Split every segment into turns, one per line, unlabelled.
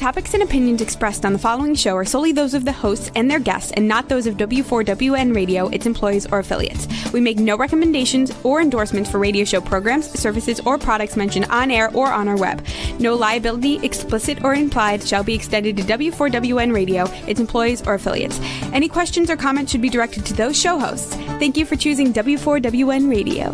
topics and opinions expressed on the following show are solely those of the hosts and their guests and not those of W4WN Radio, its employees, or affiliates. We make no recommendations or endorsements for radio show programs, services, or products mentioned on air or on our web. No liability, explicit or implied, shall be extended to W4WN Radio, its employees, or affiliates. Any questions or comments should be directed to those show hosts. Thank you for choosing W4WN Radio.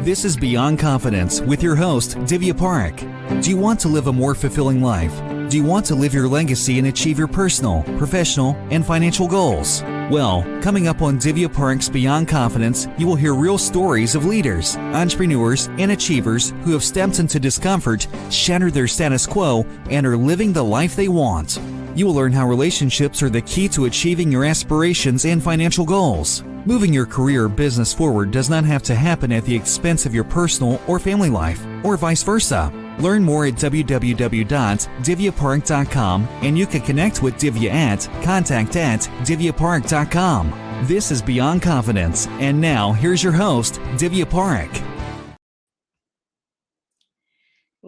This is Beyond Confidence with your host, Divya PArekh. Do you want to live a more fulfilling life? Do you want to live your legacy and achieve your personal, professional, and financial goals? Well, coming up on Divya PArekh's Beyond Confidence, you will hear real stories of leaders, entrepreneurs, and achievers who have stepped into discomfort, shattered their status quo, and are living the life they want. You will learn how relationships are the key to achieving your aspirations and financial goals. Moving your career or business forward does not have to happen at the expense of your personal or family life, or vice versa. Learn more at www.divyaparekh.com, and you can connect with Divya at contact@divyaparekh.com. This is Beyond Confidence, and now here's your host, Divya PArekh.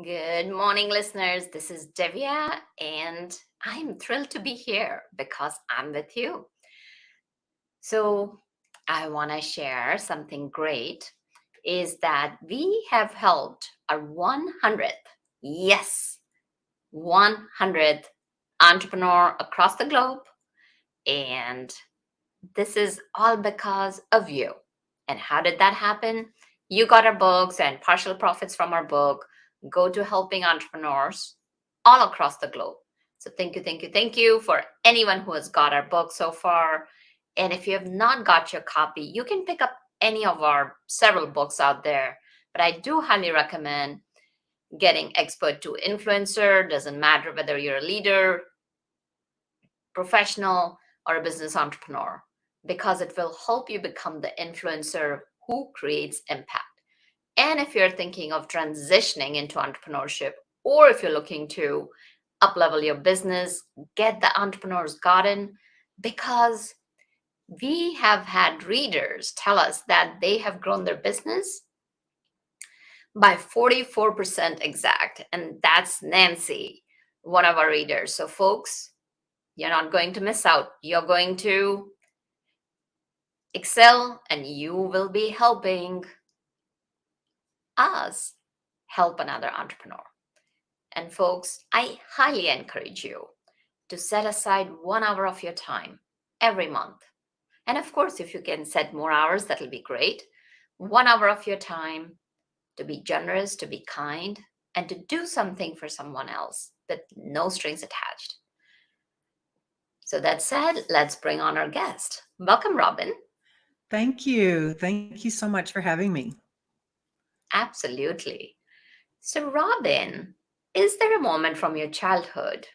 Good morning, listeners. This is Divya, and I'm thrilled to be here because I'm with you. So I want to share something great is that we have helped our 100th, yes, 100th entrepreneur across the globe. And this is all because of you. And how did that happen? You got our books and partial profits from our book go to helping entrepreneurs all across the globe. So thank you for anyone who has got our book so far. And if you have not got your copy, you can pick up any of our several books out there. But I do highly recommend getting Expert to Influencer. Doesn't matter whether you're a leader, professional, or a business entrepreneur, because it will help you become the influencer who creates impact. And if you're thinking of transitioning into entrepreneurship, or if you're looking to up-level your business, get the Entrepreneur's Garden, because we have had readers tell us that they have grown their business by 44% exact. And that's Nancy, one of our readers. So folks, you're not going to miss out. You're going to excel, and you will be helping us help another entrepreneur. And folks, I highly encourage you to set aside 1 hour of your time every month. And of course, if you can set more hours, that'll be great. 1 hour of your time to be generous, to be kind, and to do something for someone else with no strings attached. So that said, let's bring on our guest. Welcome, Robin.
Thank you. Thank you so much for having me.
Absolutely. So Robin, is there a moment from your childhood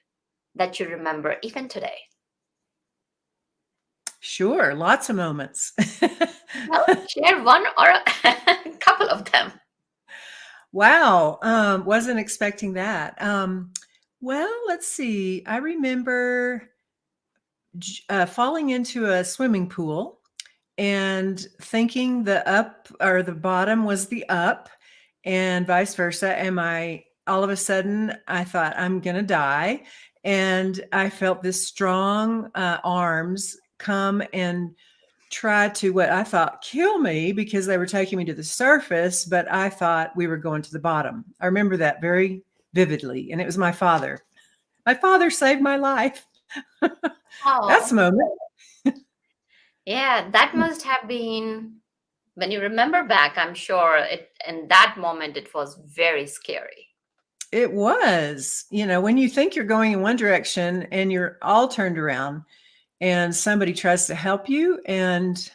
that you remember even today?
Sure, lots of moments.
Well, share one or a couple of them.
Wow, wasn't expecting that. Well, let's see. I remember falling into a swimming pool and thinking the up or the bottom was the up, and vice versa. And all of a sudden, I thought I'm gonna die, and I felt this strong arms come and try to what I thought kill me, because they were taking me to the surface, but I thought we were going to the bottom. I remember that very vividly, and it was my father. My father saved my life.
Oh.
That's a moment.
Yeah, that must have been, when you remember back, I'm sure in that moment, it was very scary.
It was, when you think you're going in one direction and you're all turned around and somebody tries to help you, and,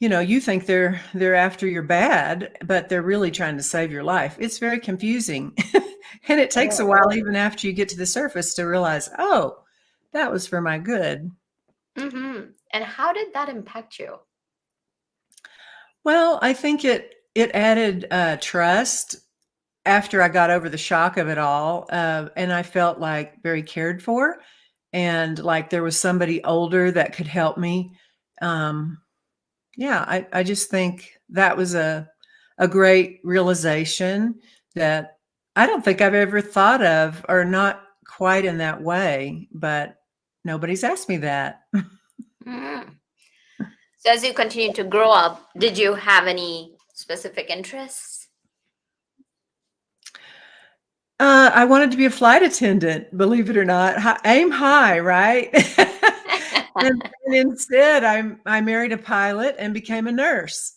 you think they're after your bad, but they're really trying to save your life. It's very confusing. And it takes a while, even after you get to the surface, to realize, oh, that was for my good.
Mm-hmm. And how did that impact you?
Well, I think it added trust after I got over the shock of it all. And I felt like very cared for, and like there was somebody older that could help me. I just think that was a great realization that I don't think I've ever thought of, or not quite in that way, but nobody's asked me that.
Mm. So as you continue to grow up, did you have any specific interests?
I wanted to be a flight attendant, believe it or not. Aim high, right? And instead, I married a pilot and became a nurse.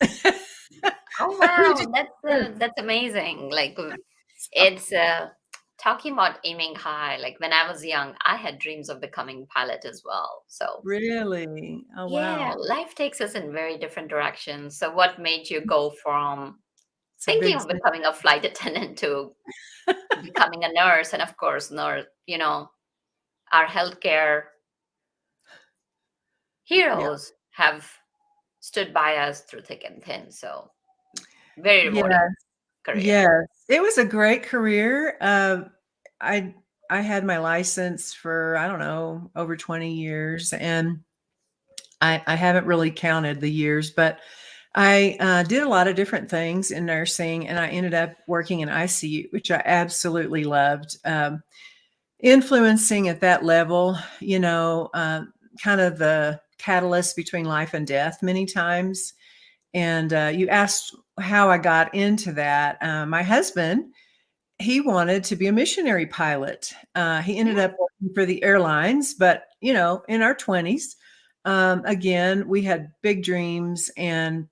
Oh
We
wow,
just
that's amazing. Like it's talking about aiming high. Like when I was young, I had dreams of becoming pilot as well. So
Really? Oh,
yeah,
wow.
life takes us in very different directions. So what made you go from
It's a
thinking
big
of
step.
becoming a flight attendant to becoming a nurse? And of course, nurse, our healthcare
Yeah.
heroes have stood by us through thick and thin. So very
Yeah.
rewarding career.
Yes. It was a great career. I I had my license for, I don't know, over 20 years, and I haven't really counted the years, but I did a lot of different things in nursing, and I ended up working in ICU, which I absolutely loved. Influencing at that level, kind of the catalyst between life and death many times. And you asked how I got into that. My husband, he wanted to be a missionary pilot. He ended
Mm,
up working for the airlines, but in our 20s, again, we had big dreams, and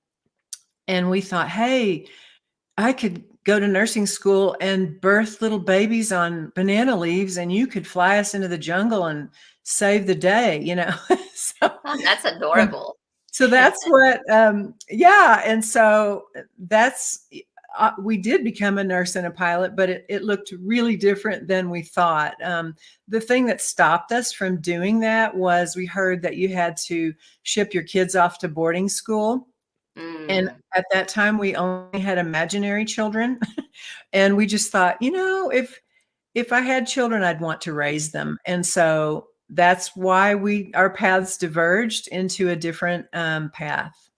we thought, hey, I could go to nursing school and birth little babies on banana leaves, and you could fly us into the jungle and save the day. So,
oh, that's adorable.
so that's what, yeah. And so that's, we did become a nurse and a pilot, but it looked really different than we thought. The thing that stopped us from doing that was we heard that you had to ship your kids off to boarding school. And
Mm,
at that time, we only had imaginary children. And we just thought, if I had children, I'd want to raise them. And so that's why our paths diverged into a different path.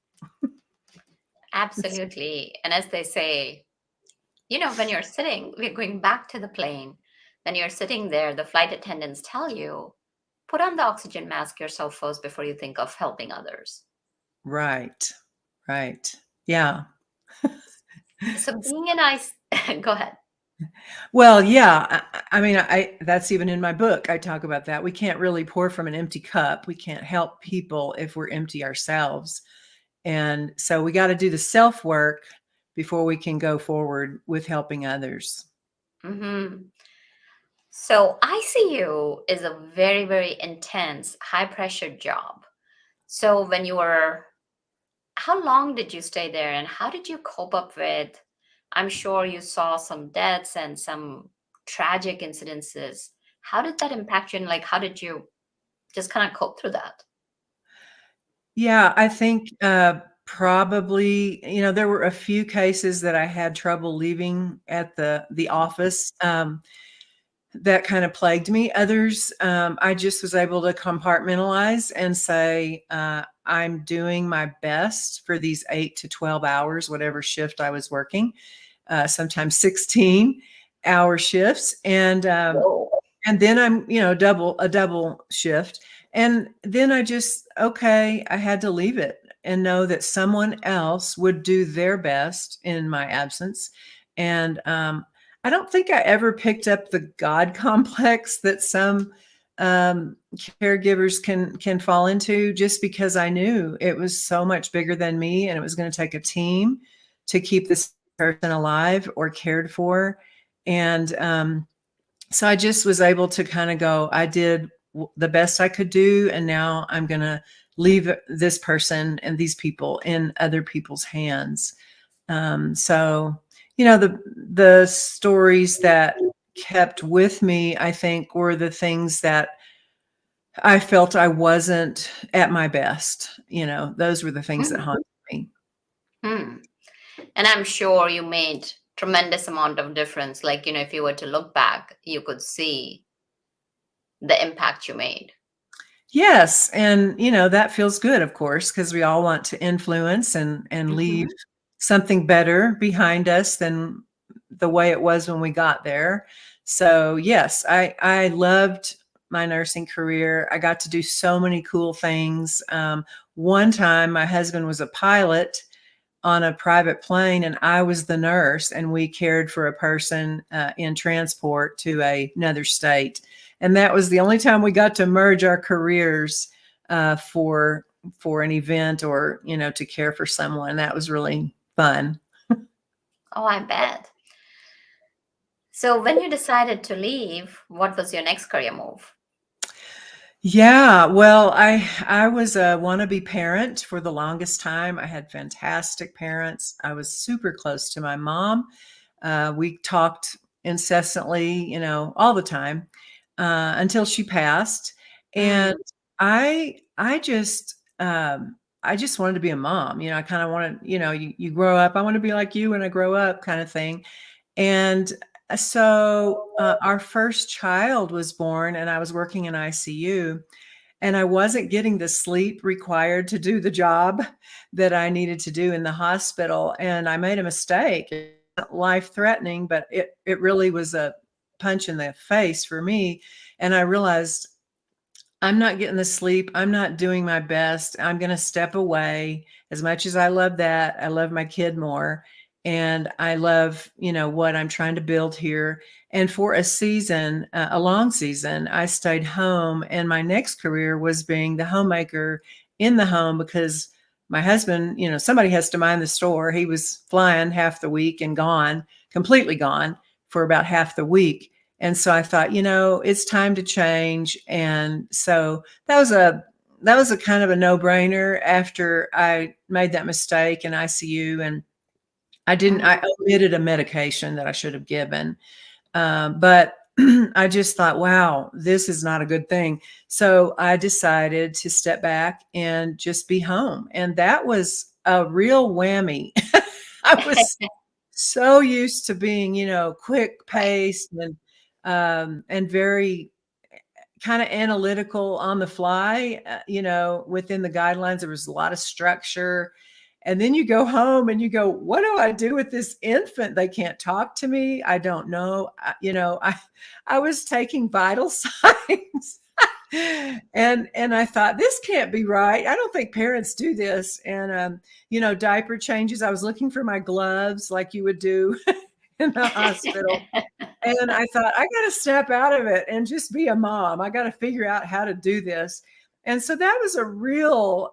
absolutely. And as they say, when you're sitting, we're going back to the plane. When you're sitting there, the flight attendants tell you, put on the oxygen mask yourself first before you think of helping others.
Right. Right. Yeah.
So being an ice, go ahead.
Well, yeah. I mean, that's even in my book. I talk about that. We can't really pour from an empty cup. We can't help people if we're empty ourselves. And so we got to do the self work before we can go forward with helping others.
Hmm. So ICU is a very, very intense, high pressure job. So how long did you stay there and how did you cope up with? I'm sure you saw some deaths and some tragic incidences. How did that impact you? And like, how did you just kind of cope through that?
Yeah, I think probably, there were a few cases that I had trouble leaving at the office. That kind of plagued me. Others, I just was able to compartmentalize and say, I'm doing my best for these 8 to 12 hours, whatever shift I was working, sometimes 16-hour shifts.
Whoa.
And then I'm, a double shift. And then okay, I had to leave it and know that someone else would do their best in my absence. And I don't think I ever picked up the God complex that some caregivers can fall into, just because I knew it was so much bigger than me and it was going to take a team to keep this person alive or cared for. And so I just was able to kind of go, I did the best I could do, and now I'm going to leave this person and these people in other people's hands. So, the stories that kept with me, I think, were the things that I felt I wasn't at my best. Those were the things that
Mm,
haunted me.
mm. And I'm sure you made tremendous amount of difference. Like, if you were to look back, you could see the impact you made.
Yes, and that feels good, of course, because we all want to influence and leave
Hmm.
something better behind us than the way it was when we got there. So yes, I loved my nursing career. I got to do so many cool things. One time my husband was a pilot on a private plane, and I was the nurse, and we cared for a person in transport to another state. And that was the only time we got to merge our careers for an event, or, to care for someone. That was really fun.
Oh, I bet. So when you decided to leave, what was your next career move?
Yeah, well, I was a wannabe parent for the longest time. I had fantastic parents. I was super close to my mom. We talked incessantly, all the time, until she passed. And
Mm.
I just wanted to be a mom. I kind of wanted, you grow up, I want to be like you when I grow up, kind of thing. And so our first child was born, and I was working in ICU, and I wasn't getting the sleep required to do the job that I needed to do in the hospital. And I made a mistake. It wasn't life-threatening, but it really was a punch in the face for me. And I realized, I'm not getting the sleep. I'm not doing my best. I'm going to step away. As much as I love that, I love my kid more. And I love, what I'm trying to build here. And for a season, a long season, I stayed home. And my next career was being the homemaker in the home, because my husband, somebody has to mind the store. He was flying half the week and gone, completely gone for about half the week. And so I thought, it's time to change. And so that was a kind of a no-brainer after I made that mistake in ICU. And I omitted a medication that I should have given. But I just thought, wow, this is not a good thing. So I decided to step back and just be home. And that was a real whammy. I was so used to being, quick paced and very kind of analytical on the fly, within the guidelines. There was a lot of structure. And then you go home and you go, what do I do with this infant? They can't talk to me. I don't know. I was taking vital signs. And I thought, this can't be right. I don't think parents do this. And diaper changes. I was looking for my gloves like you would do in the hospital. And I thought, I got to step out of it and just be a mom. I got to figure out how to do this. And so that was a real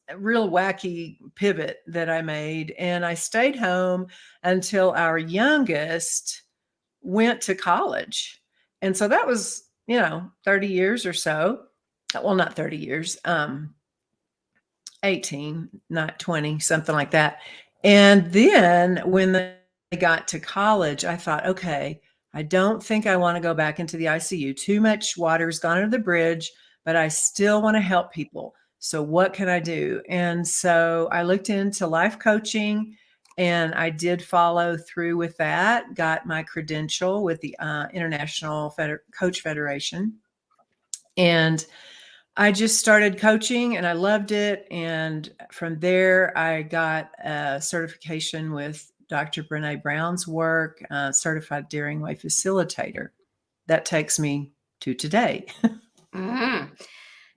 wacky pivot that I made. And I stayed home until our youngest went to college. And so that was, 30 years or so. Well, not 30 years, 18, not 20, something like that. And then when they got to college, I thought, okay, I don't think I want to go back into the ICU. Too much water's gone under the bridge, but I still want to help people. So what can I do? And so I looked into life coaching, and I did follow through with that, got my credential with the International Coach Federation. And I just started coaching, and I loved it. And from there, I got a certification with Dr. Brené Brown's work, certified Daring Way facilitator. That takes me to today.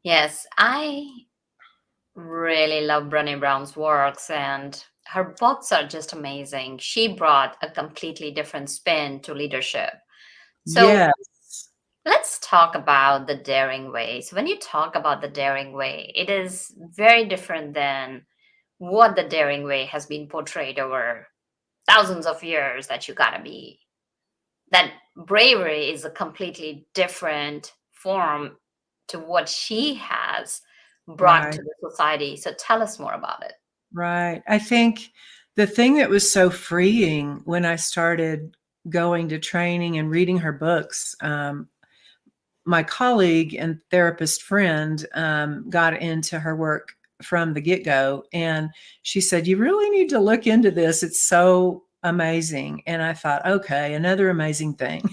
Yes, I really love Brené Brown's works, and her books are just amazing. She brought a completely different spin to leadership. So
Yes.
let's talk about the daring way. So when you talk about the daring way, it is very different than what the daring way has been portrayed over thousands of years, that you gotta be. That bravery is a completely different form to what she has brought
Right.
to the society. So tell us more about it.
Right. I think the thing that was so freeing when I started going to training and reading her books, my colleague and therapist friend got into her work from the get-go, and she said, you really need to look into this. It's so amazing. And I thought, okay, another amazing thing.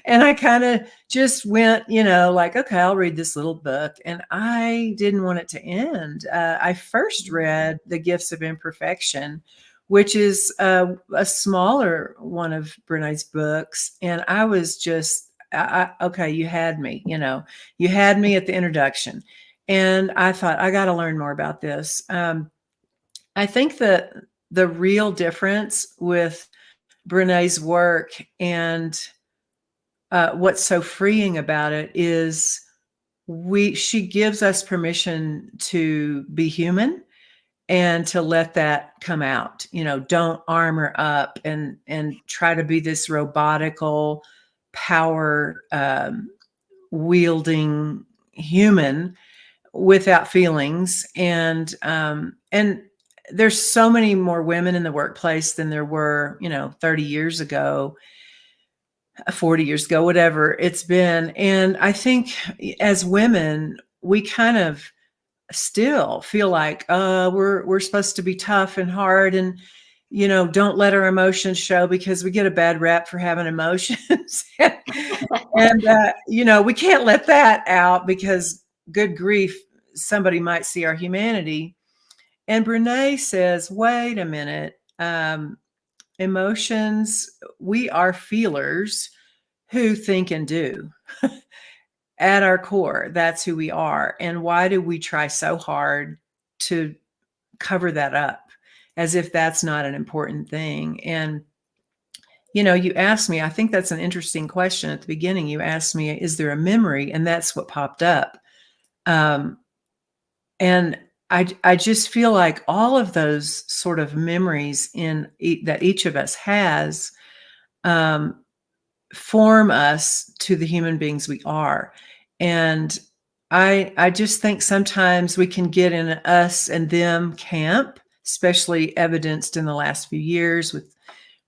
And I kind of just went, like, okay, I'll read this little book. And I didn't want it to end. I first read The Gifts of Imperfection, which is a smaller one of Brené's books. And I was just, okay, you had me, you had me at the introduction. And I thought, I got to learn more about this. I think that the real difference with Brené's work and what's so freeing about it is she gives us permission to be human and to let that come out. Don't armor up and try to be this robotical power wielding human without feelings. And there's so many more women in the workplace than there were 30 years ago, 40 years ago, whatever it's been. And I think as women, we kind of still feel like we're supposed to be tough and hard, and don't let our emotions show, because we get a bad rap for having emotions. And we can't let that out, because good grief, somebody might see our humanity. And Brené says, wait a minute, emotions, we are feelers who think and do. At our core, that's who we are. And why do we try so hard to cover that up as if that's not an important thing? And you asked me, I think that's an interesting question at the beginning. You asked me, is there a memory? And that's what popped up. And I just feel like all of those sort of memories that each of us has form us to the human beings we are. And I just think sometimes we can get in an us and them camp, especially evidenced in the last few years with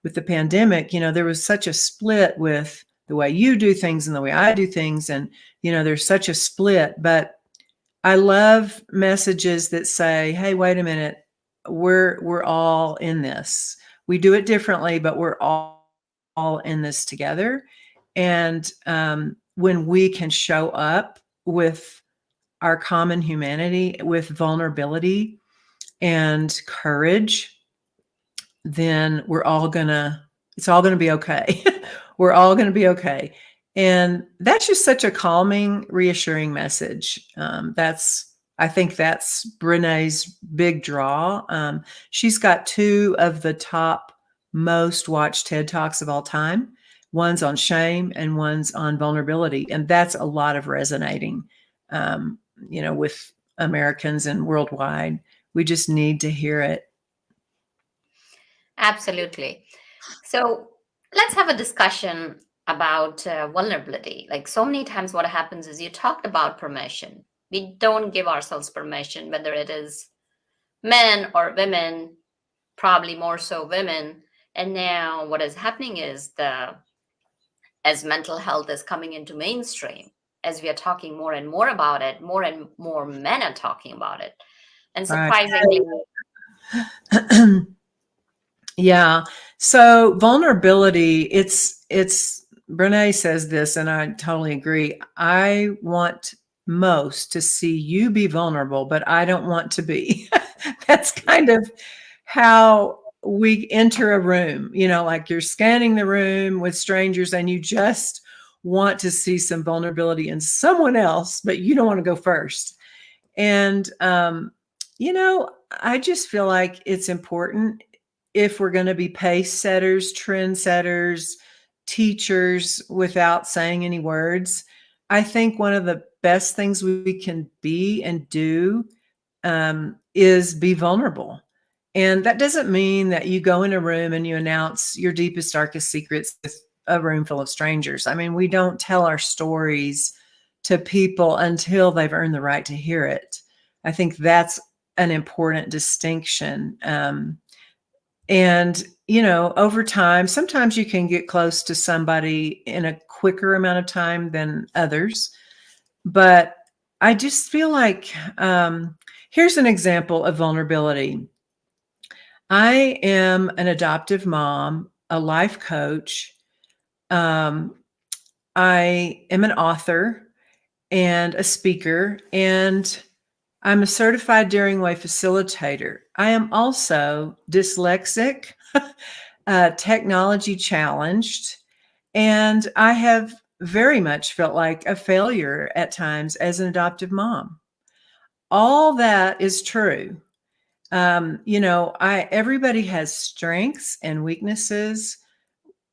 the pandemic. There was such a split with the way you do things and the way I do things. And, there's such a split. But I love messages that say, hey, wait a minute, we're all in this. We do it differently, but we're all in this together. And when we can show up with our common humanity, with vulnerability and courage, then it's all going to be okay. We're all going to be okay. And that's just such a calming, reassuring message. I think that's Brené's big draw. She's got 2 of the top most watched TED Talks of all time. One's on shame and one's on vulnerability. And that's a lot of resonating, with Americans and worldwide. We just need to hear it.
Absolutely. So let's have a discussion about vulnerability. Like, so many times what happens is, you talked about permission. We don't give ourselves permission, whether it is men or women, probably more so women. And now what is happening is, as mental health is coming into mainstream, as we are talking more and more about it, more and more men are talking about it. And surprisingly,
yeah. So vulnerability, it's Brené says this, and I totally agree. I want most to see you be vulnerable, but I don't want to be. That's kind of how we enter a room, like you're scanning the room with strangers and you just want to see some vulnerability in someone else, but you don't want to go first. And, I just feel like it's important, if we're going to be pace setters, trend setters, teachers without saying any words. I think one of the best things we can be and do is be vulnerable. And that doesn't mean that you go in a room and you announce your deepest, darkest secrets with a room full of strangers. I mean, we don't tell our stories to people until they've earned the right to hear it. I think that's an important distinction. And, over time, sometimes you can get close to somebody in a quicker amount of time than others. But I just feel like, here's an example of vulnerability. I am an adoptive mom, a life coach. I am an author and a speaker. And I'm a certified Daring Way facilitator. I am also dyslexic, technology challenged, and I have very much felt like a failure at times as an adoptive mom. All that is true. Everybody has strengths and weaknesses.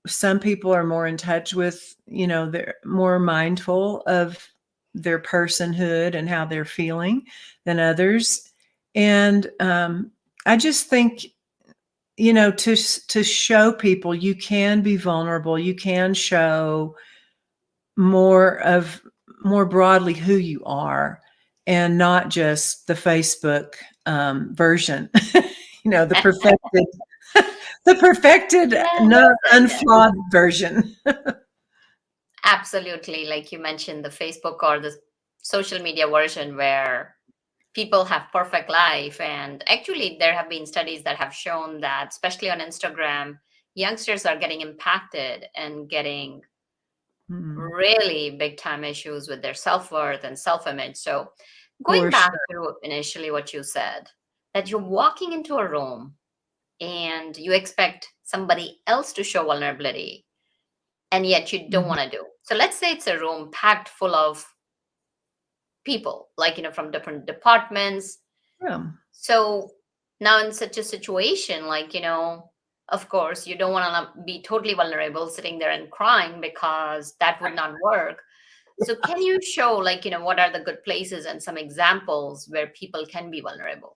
Some people are more in touch with, they're more mindful of their personhood and how they're feeling than others. And I just think, to show people you can be vulnerable, you can show more broadly who you are, and not just the Facebook version, the perfected, the perfected, not unflawed version.
Absolutely. Like you mentioned, the Facebook or the social media version where people have perfect life. And actually, there have been studies that have shown that, especially on Instagram, youngsters are getting impacted and getting really big time issues with their self-worth and self-image. So going
For
back
sure.
to initially what you said, that you're walking into a room and you expect somebody else to show vulnerability, and yet you don't
Mhm.
want to do. So let's say it's a room packed full of people, like, from different departments.
Yeah.
So now in such a situation, like, of course, you don't want to be totally vulnerable sitting there and crying, because that would not work. So can you show, like, what are the good places and some examples where people can be vulnerable?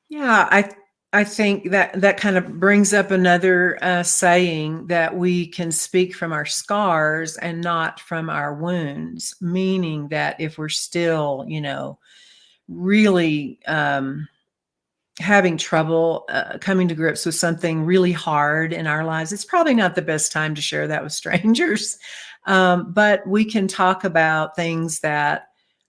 Yeah, I think that kind of brings up another saying, that we can speak from our scars and not from our wounds, meaning that if we're still, really having trouble coming to grips with something really hard in our lives, it's probably not the best time to share that with strangers. But we can talk about things that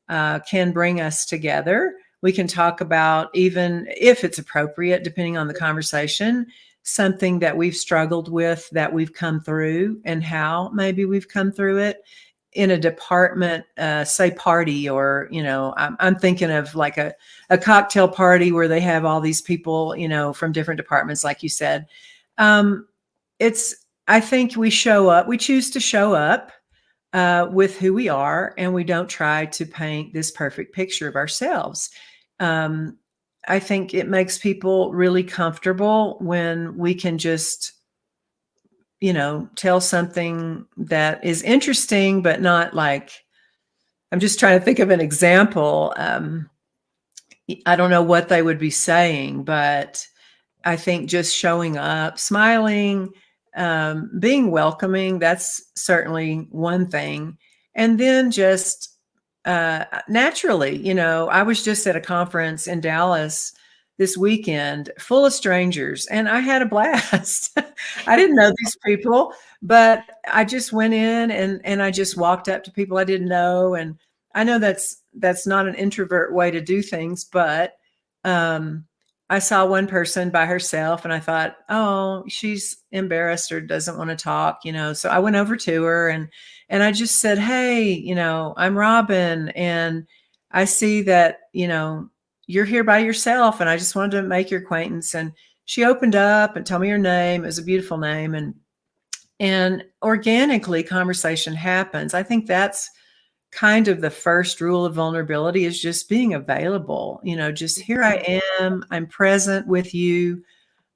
can bring us together. We can talk about, even if it's appropriate, depending on the conversation, something that we've struggled with, that we've come through, and how maybe we've come through it in a department, say party, or, I'm thinking of like a cocktail party where they have all these people, from different departments, like you said. Um, I think we choose to show up with who we are, and we don't try to paint this perfect picture of ourselves. Um, I think it makes people really comfortable when we can just, tell something that is interesting, but not like, I'm just trying to think of an example. I don't know what they would be saying, but I think just showing up, smiling, being welcoming, that's certainly one thing. And then just naturally, I was just at a conference in Dallas this weekend full of strangers, and I had a blast. I didn't know these people, but I just went in, and I just walked up to people I didn't know. And I know that's not an introvert way to do things, but I saw one person by herself, and I thought, oh, she's embarrassed or doesn't want to talk, So I went over to her, and I just said, hey, I'm Robin, and I see that, you're here by yourself, and I just wanted to make your acquaintance. And she opened up and told me her name. It was a beautiful name. And organically conversation happens. I think that's kind of the first rule of vulnerability, is just being available. Just, here I am, I'm present with you.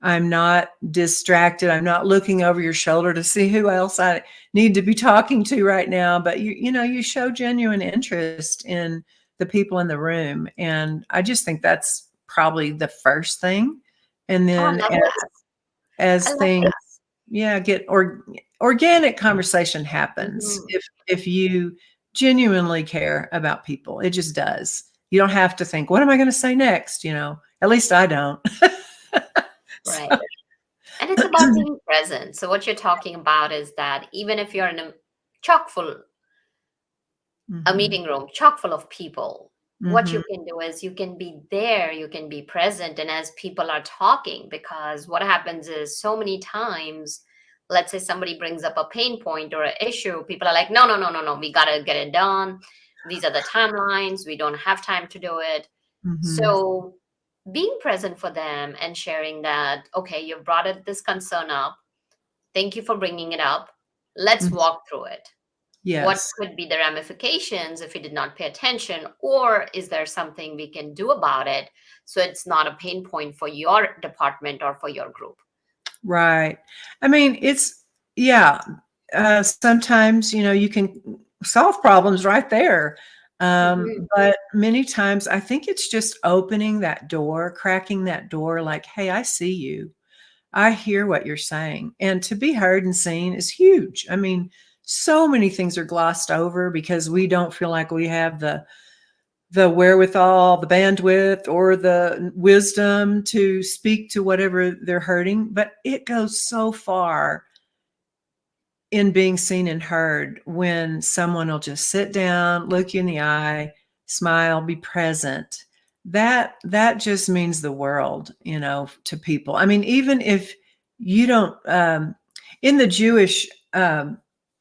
I'm not distracted. I'm not looking over your shoulder to see who else I need to be talking to right now. But you show genuine interest in the people in the room. And I just think that's probably the first thing. And
Oh, I
then
love that. I
as
love
things,
that.
get organic conversation happens
Mhm.
if you genuinely care about people. It just does. You don't have to think, what am I going to say next? At least I don't.
Right. And it's about being present. So what you're talking about is that even if you're in a chock full a
Mhm.
meeting room chock full of people, what
Mhm.
you can do is you can be there, you can be present, and as people are talking, because what happens is so many times, let's say somebody brings up a pain point or an issue, people are like, no, no, no, no, no, we gotta get it done. These are the timelines. We don't have time to do it.
Mhm.
So being present for them and sharing that, okay, you brought this concern up. Thank you for bringing it up. Let's
Mm.
walk through it. What
Yes.
could be the ramifications if we did not pay attention? Or is there something we can do about it so it's not a pain point for your department or for your group?
Right. I mean, yeah. Sometimes, you can solve problems right there.
Mhm.
But many times I think it's just opening that door, cracking that door, like, hey, I see you. I hear what you're saying. And to be heard and seen is huge. I mean, so many things are glossed over because we don't feel like we have the wherewithal, the bandwidth, or the wisdom to speak to whatever they're hurting. But it goes so far in being seen and heard when someone will just sit down, look you in the eye, smile, be present. That just means the world, to people. I mean, even if you don't, in the Jewish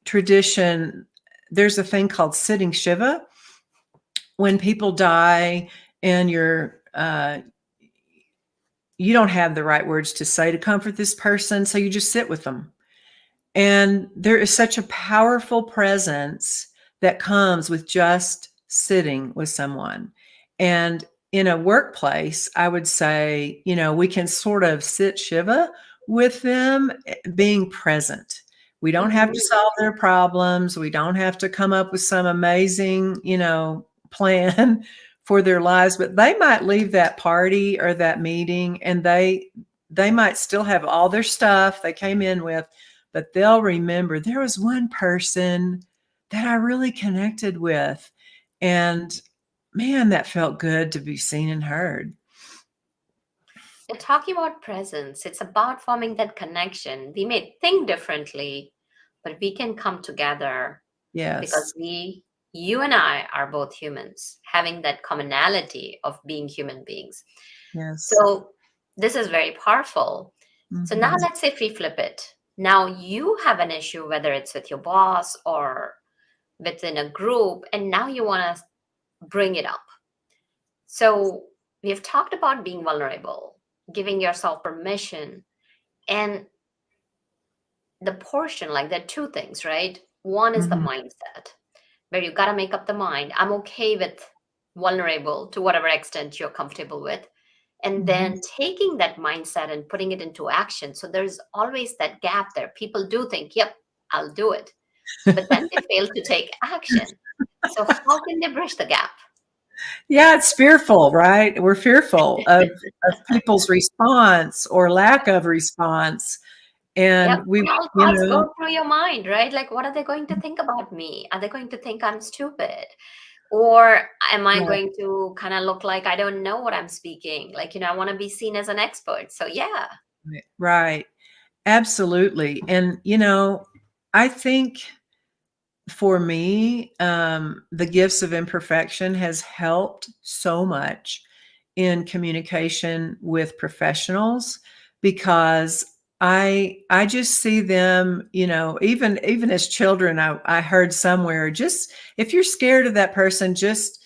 tradition, there's a thing called sitting shiva. When people die and you don't have the right words to say to comfort this person, so you just sit with them. And there is such a powerful presence that comes with just sitting with someone. And in a workplace, I would say, we can sort of sit Shiva with them, being present. We don't have to
Mhm.
solve their problems. We don't have to come up with some amazing, plan for their lives, but they might leave that party or that meeting and they might still have all their stuff they came in with, but they'll remember there was one person that I really connected with. And man, that felt good to be seen and heard.
And talking about presence, it's about forming that connection. We may think differently, but we can come together because
Yes.
you and I are both humans, having that commonality of being human beings.
Yes.
So this is very powerful. So now
Mhm.
let's say if we flip it. Now you have an issue, whether it's with your boss or within a group, and now you want to bring it up. So we have talked about being vulnerable, giving yourself permission, and the portion, like there are two things, right? One is the
Mhm.
mindset, where you got to make up the mind. I'm okay with vulnerable to whatever extent you're comfortable with. And
Mhm.
then taking that mindset and putting it into action. So there's always that gap there. People do think, yep, I'll do it. But then they fail to take action. So how can they bridge the gap?
Yeah, it's fearful, right? We're fearful of people's response or lack of response.
Yep.
And we,
And all
you
thoughts
know,
go through your mind, right? Like, what are they going to think about me? Are they going to think I'm stupid? Or am I
right,
going to kind of look like I don't know what I'm speaking? Like, I want to be seen as an expert. So, yeah.
right. Absolutely. And, I think for me, the gifts of imperfection has helped so much in communication with professionals because I just see them, even as children, I heard somewhere, just if you're scared of that person, just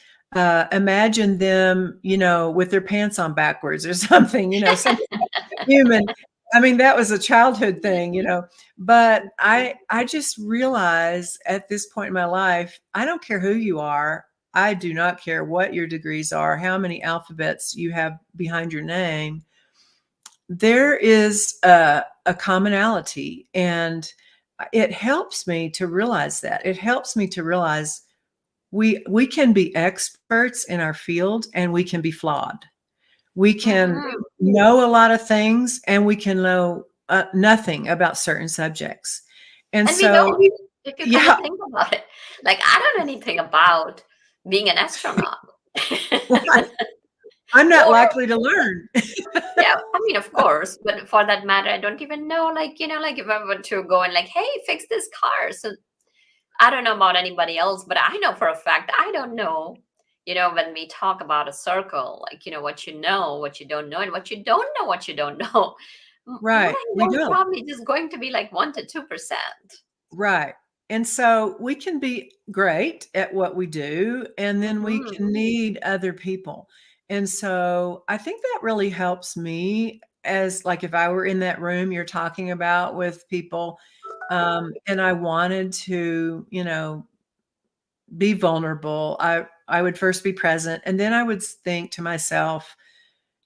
imagine them, with their pants on backwards or something, something human. I mean, that was a childhood thing, but I just realize at this point in my life, I don't care who you are. I do not care what your degrees are, how many alphabets you have behind your name. There is a commonality, and it helps me to realize that. It helps me to realize we can be experts in our field and we can be flawed. We can
Mhm.
know a lot of things and we can know nothing about certain subjects. And
And we
so,
don't, if you kind of
yeah,
think about it. Like, I don't know anything about being an astronaut.
I'm not
Or,
likely to learn.
yeah, I mean, of course, but for that matter, I don't even know, like, like if I were to go and, like, hey, fix this car. So I don't know about anybody else, but I know for a fact, I don't know. When we talk about a circle, like, what you don't know, and what you don't know, what you don't know. What
Right.
I
We
know is
don't.
probably just going to be like 1 to 2%.
Right. And so we can be great at what we do, and then we
Mhm.
can need other people. And so I think that really helps me, as like if I were in that room you're talking about with people, and I wanted to, be vulnerable, I would first be present, and then I would think to myself,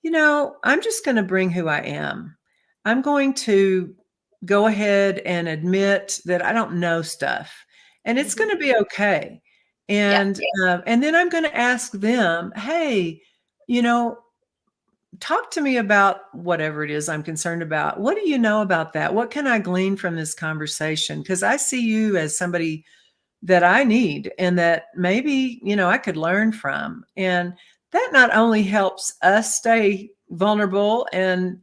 I'm just going to bring who I am. I'm going to go ahead and admit that I don't know stuff, and it's
Mhm.
going to be okay.
Yeah.
And then I'm going to ask them, hey, you know, talk to me about whatever it is I'm concerned about. What do you know about that? What can I glean from this conversation? Because I see you as somebody that I need and that maybe, I could learn from. And that not only helps us stay vulnerable and,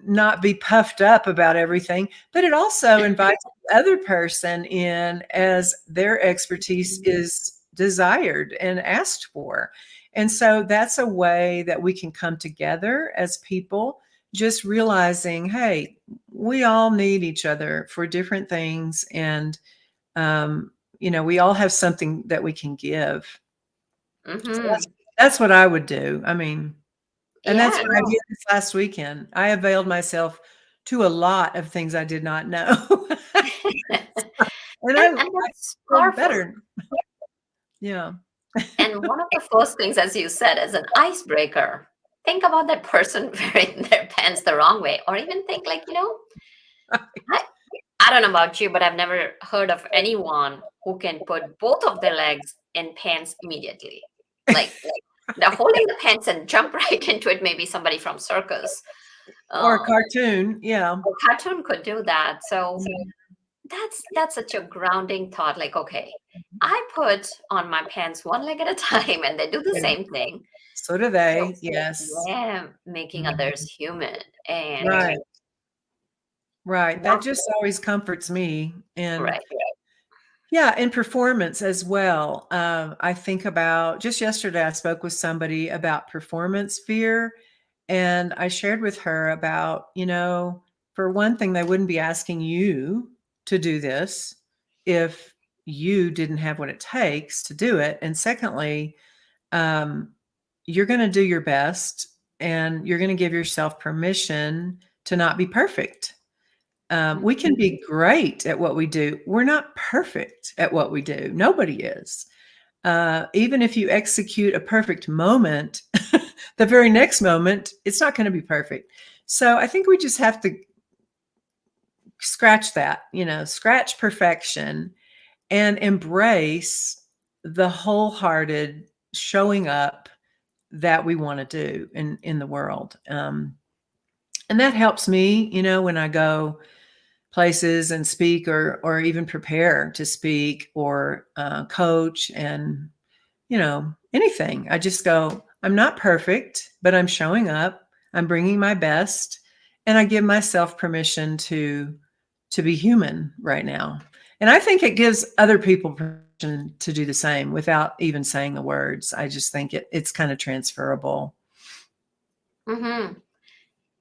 not be puffed up about everything, but it also invites the other person in as their expertise is desired and asked for. And so that's a way that we can come together as people, just realizing, hey, we all need each other for different things. And we all have something that we can give. So
Hmm.
that's what I would do. I mean, and that's
Yeah,
what I
no.
did this last weekend. I availed myself to a lot of things I did not know. And I
And that's
feel
powerful.
better. Yeah.
And one of the first things, as you said, as an icebreaker, think about that person wearing their pants the wrong way, or even think like, I, I don't know about you, but I've never heard of anyone who can put both of their legs in pants immediately. Like they're holding the pants and jump right into it. Maybe somebody from circus
Or a
uh,
cartoon. Yeah.
or cartoon could do that. So
Mhm.
that's such a grounding thought. Like, okay, I put on my pants one leg at a time, and they do the
Yeah.
same thing.
So do
So
they. Yes.
yeah, making others
Mhm.
human, and
Right. Right. That
that's
just always comforts me. And
right.
yeah, and performance as well. I think about just yesterday, I spoke with somebody about performance fear. And I shared with her about, for one thing, they wouldn't be asking you to do this if you didn't have what it takes to do it. And secondly, um, you're going to do your best and you're going to give yourself permission to not be perfect. We can be great at what we do. We're not perfect at what we do. Nobody is. Even if you execute a perfect moment, the very next moment, it's not going to be perfect. So I think we just have to scratch that, scratch perfection and embrace the wholehearted showing up that we want to do in the world. And that helps me, when I go places and speak or even prepare to speak or coach and anything. I just go, I'm not perfect, but I'm showing up. I'm bringing my best, and I give myself permission to be human right now. And I think it gives other people permission to do the same without even saying the words. I just think it's kind of transferable.
Hmm.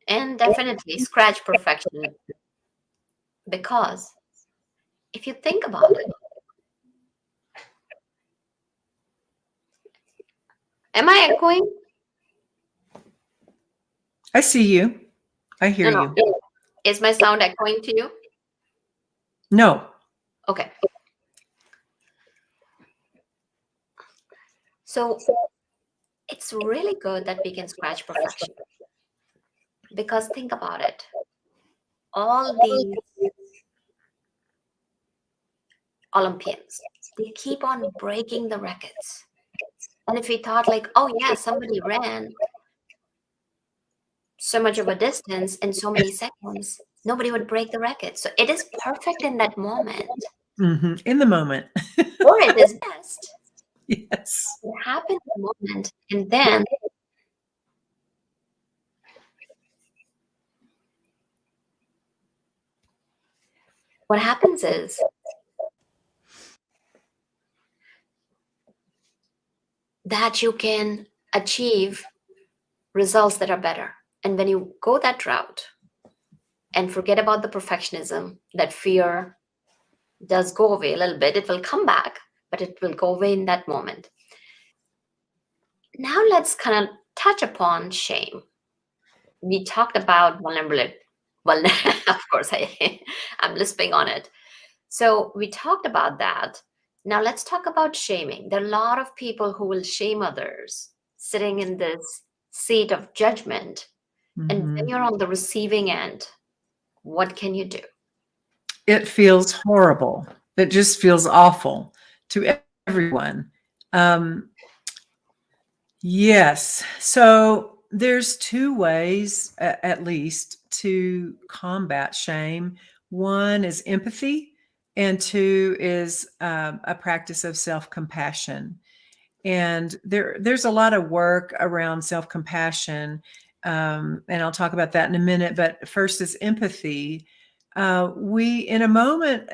And definitely scratch perfection, because if you think about it, am I echoing?
I see you. I hear
No, no.
you.
Is my sound echoing to you?
No.
Okay. So it's really good that we can scratch perfection, because think about it. All these Olympians, they keep on breaking the records. And if we thought like, oh yeah, somebody ran so much of a distance in so many seconds, nobody would break the record. So it is perfect in that moment,
In the moment.
or it is best.
Yes.
It happened in the moment, and then what happens is that you can achieve results that are better. And when you go that route and forget about the perfectionism, that fear, does go away a little bit, it will come back, but it will go away in that moment. Now let's kind of touch upon shame. We talked about vulnerability. Well, of course, I'm lisping on it. So we talked about that. Now let's talk about shaming. There are a lot of people who will shame others, sitting in this seat of judgment. And when
Mhm.
you're on the receiving end, what can you do?
It feels horrible. It just feels awful to everyone. Um, yes. So there's two ways, at least, to combat shame. One is empathy, and two is a practice of self-compassion. And there's a lot of work around self-compassion, and I'll talk about that in a minute. But first is empathy. We, in a moment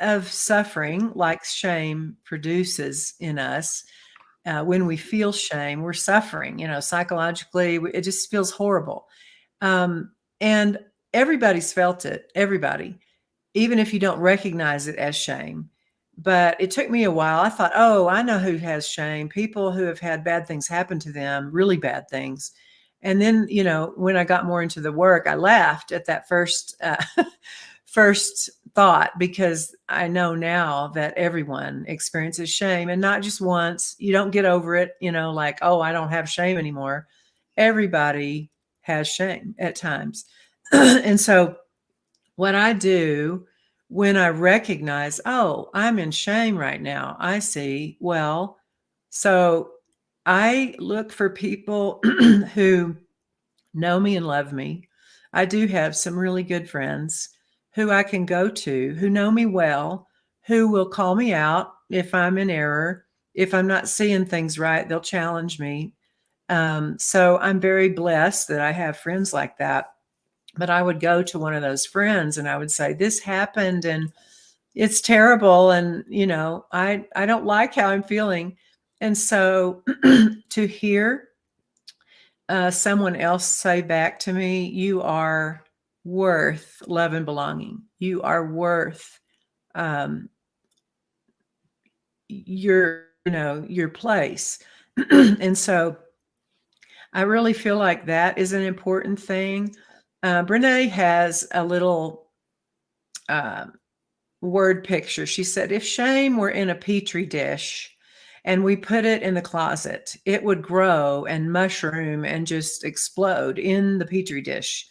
of suffering, like shame produces in us, when we feel shame, we're suffering. Psychologically, it just feels horrible, and everybody's felt it. Everybody, even if you don't recognize it as shame. But it took me a while. I thought, oh, I know who has shame. People who have had bad things happen to them, really bad things. And then, when I got more into the work, I laughed at that first thought, because I know now that everyone experiences shame, and not just once. You don't get over it, like, oh, I don't have shame anymore. Everybody has shame at times. And so what I do when I recognize, oh, I'm in shame right now, I see, well, so I look for people who know me and love me. I do have some really good friends who I can go to, who know me well, who will call me out if I'm in error. If I'm not seeing things right, they'll challenge me. So I'm very blessed that I have friends like that. But I would go to one of those friends and I would say, this happened and it's terrible. And, I don't like how I'm feeling. And so to hear someone else say back to me, you are worth love and belonging. You are worth your place. And so I really feel like that is an important thing. Brené has a little uh, word picture. She said, if shame were in a petri dish and we put it in the closet, it would grow and mushroom and just explode in the petri dish.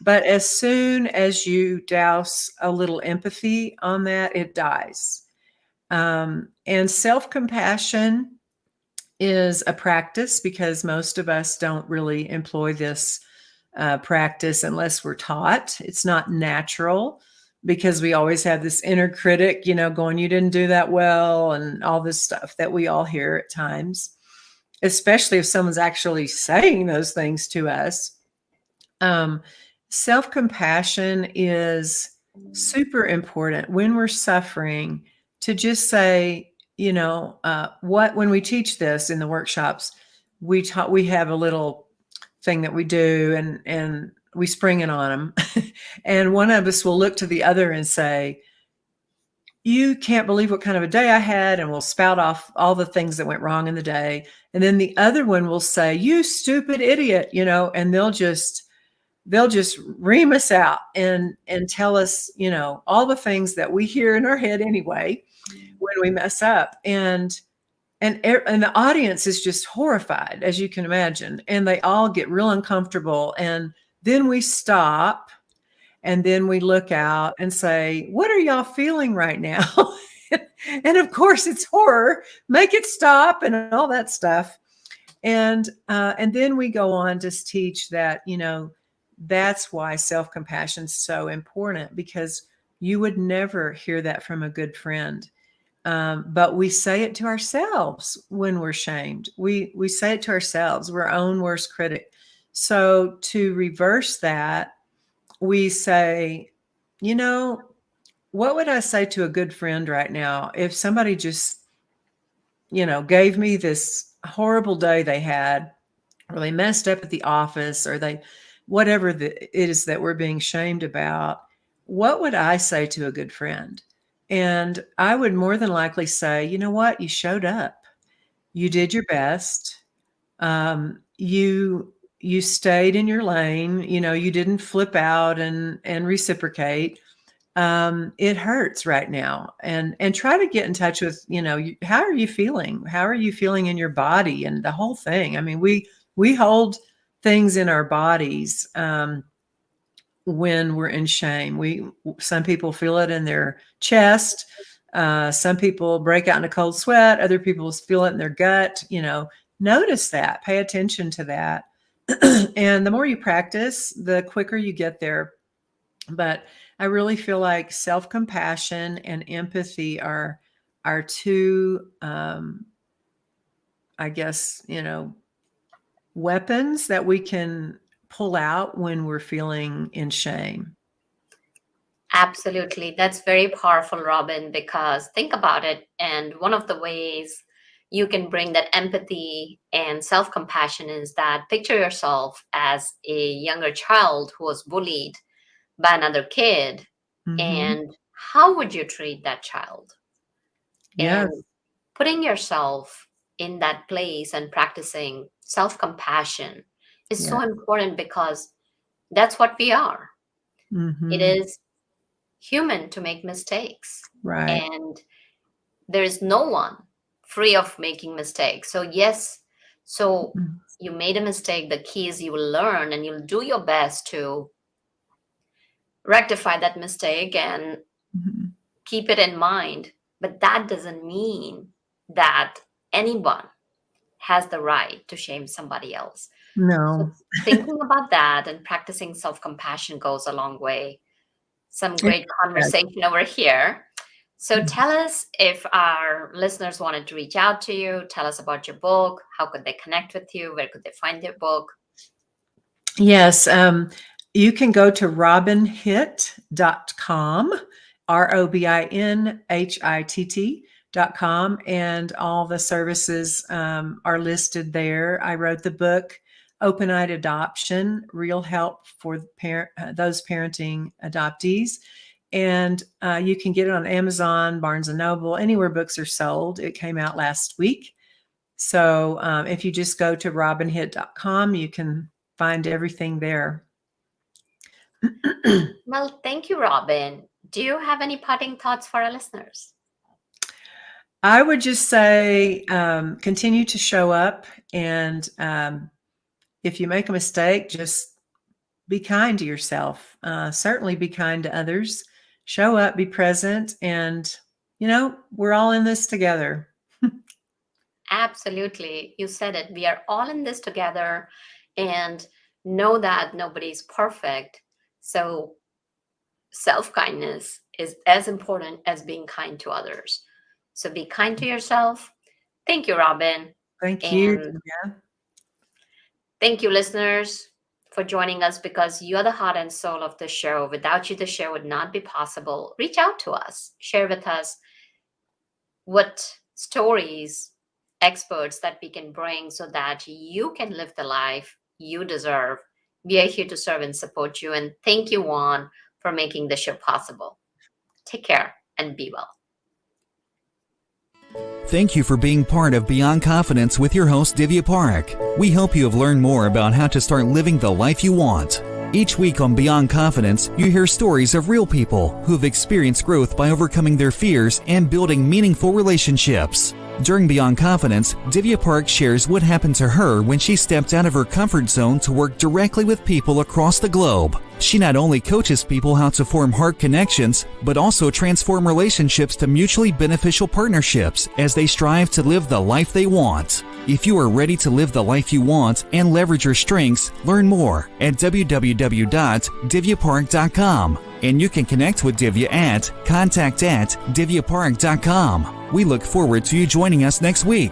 But as soon as you douse a little empathy on that, it dies. And self-compassion is a practice, because most of us don't really employ this practice unless we're taught. It's not natural, because we always have this inner critic, going, you didn't do that well, and all this stuff that we all hear at times, especially if someone's actually saying those things to us. Self-compassion is super important when we're suffering, to just say, when we teach this in the workshops, we have a little thing that we do, and we spring it on them. And one of us will look to the other and say, you can't believe what kind of a day I had. And we'll spout off all the things that went wrong in the day. And then the other one will say, you stupid idiot, and they'll just ream us out and tell us, all the things that we hear in our head anyway, when we mess up. And the audience is just horrified, as you can imagine. And they all get real uncomfortable. And then we stop, and then we look out and say, what are y'all feeling right now? And of course it's horror, make it stop, and all that stuff. And then we go on to teach that, that's why self-compassion is so important, because you would never hear that from a good friend. But we say it to ourselves when we're shamed. We say it to ourselves. We're our own worst critic. So to reverse that, we say, what would I say to a good friend right now if somebody just, gave me this horrible day they had, or they messed up at the office, or whatever it is that we're being shamed about? What would I say to a good friend? And I would more than likely say, you know what? You showed up. You did your best. You stayed in your lane. You didn't flip out and reciprocate. It hurts right now, and try to get in touch with, how are you feeling? How are you feeling in your body and the whole thing? I mean, we hold things in our bodies when we're in shame. Some people feel it in their chest. Some people break out in a cold sweat. Other people feel it in their gut. Notice that. Pay attention to that. And the more you practice, the quicker you get there. But I really feel like self-compassion and empathy are two, I guess, weapons that we can pull out when we're feeling in shame.
Absolutely. That's very powerful, Robin, because think about it. And one of the ways you can bring that empathy and self-compassion is that picture yourself as a younger child who was bullied by another kid.
Mm-hmm.
And how would you treat that child?
Yes.
And putting yourself in that place and practicing self-compassion is so important, because that's what we are.
Mm-hmm.
It is human to make mistakes.
Right.
And there is no one free of making mistakes. So yes, you made a mistake. The key is you will learn and you'll do your best to rectify that mistake and keep it in mind. But that doesn't mean that anyone has the right to shame somebody else.
No.
So thinking about that and practicing self-compassion goes a long way. Some great conversation over here. So tell us, if our listeners wanted to reach out to you, tell us about your book. How could they connect with you? Where could they find your book?
Yes. You can go to robinhitt.com, ROBINHITT.com, and all the services are listed there. I wrote the book, Open-Eyed Adoption, Real Help for those parenting adoptees. And you can get it on Amazon, Barnes & Noble, anywhere books are sold. It came out last week. So if you just go to robinhitt.com, you can find everything there.
Well, thank you, Robin. Do you have any parting thoughts for our listeners?
I would just say continue to show up. And if you make a mistake, just be kind to yourself. Certainly be kind to others. Show up, be present, and, we're all in this together.
Absolutely. You said it. We are all in this together, and know that nobody's perfect. So self-kindness is as important as being kind to others. So be kind to yourself. Thank you, Robin.
Thank you. Yeah.
Thank you, listeners, for joining us, because you are the heart and soul of the show. Without you, the show would not be possible. Reach out to us. Share with us what stories, experts that we can bring so that you can live the life you deserve. We are here to serve and support you. And thank you, Juan, for making the show possible. Take care and be well.
Thank you for being part of Beyond Confidence with your host, Divya PArekh. We hope you have learned more about how to start living the life you want. Each week on Beyond Confidence, you hear stories of real people who have experienced growth by overcoming their fears and building meaningful relationships. During Beyond Confidence, Divya PArekh shares what happened to her when she stepped out of her comfort zone to work directly with people across the globe. She not only coaches people how to form heart connections, but also transform relationships to mutually beneficial partnerships as they strive to live the life they want. If you are ready to live the life you want and leverage your strengths, learn more at www.divyaparekh.com. And you can connect with Divya at contact@divyaparekh.com. We look forward to you joining us next week.